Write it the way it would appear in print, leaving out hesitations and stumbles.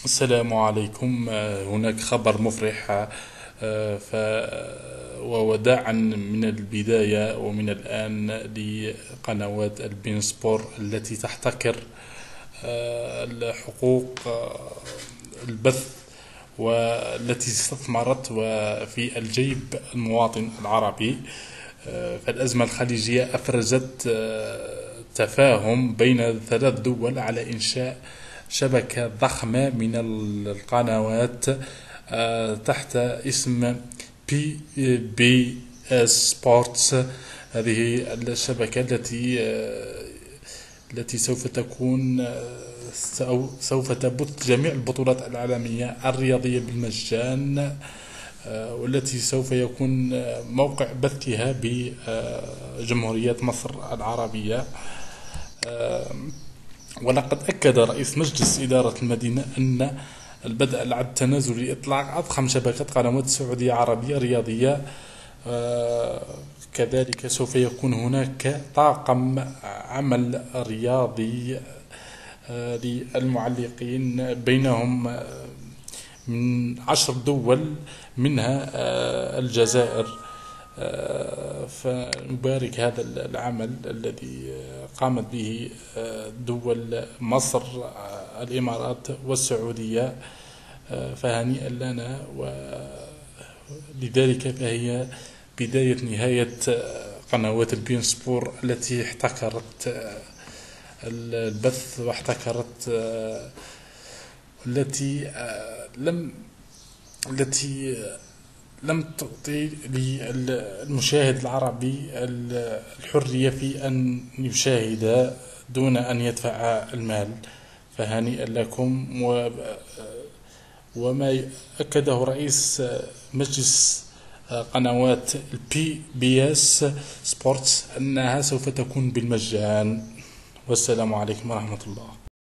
السلام عليكم. هناك خبر مفرح. ووداعا من البداية ومن الآن لقنوات البين سبور التي تحتكر الحقوق البث، والتي استثمرت في الجيب المواطن العربي. فالأزمة الخليجية أفرزت تفاهم بين ثلاث دول على إنشاء شبكة ضخمة من القنوات تحت اسم بي اس سبورتس. هذه الشبكة التي سوف تكون سوف تبث جميع البطولات العالمية الرياضية بالمجان، والتي سوف يكون موقع بثها بجمهورية مصر العربية. ولقد أكد رئيس مجلس إدارة المدينة أن البدء العد التنازلي لإطلاق أضخم شبكة قنوات سعودية عربية رياضية. كذلك سوف يكون هناك طاقم عمل رياضي للمعلقين، بينهم من 10 دول منها الجزائر. فنبارك هذا العمل الذي قامت به دول مصر، الإمارات والسعودية، فهنيئا لنا. ولذلك فهي بداية نهاية قنوات البين سبور التي احتكرت البث واحتكرت التي لم تعطي للمشاهد العربي الحرية في أن يشاهد دون أن يدفع المال. فهنيئا لكم. وما أكده رئيس مجلس قنوات بي اس سبورتس أنها سوف تكون بالمجان. والسلام عليكم ورحمة الله.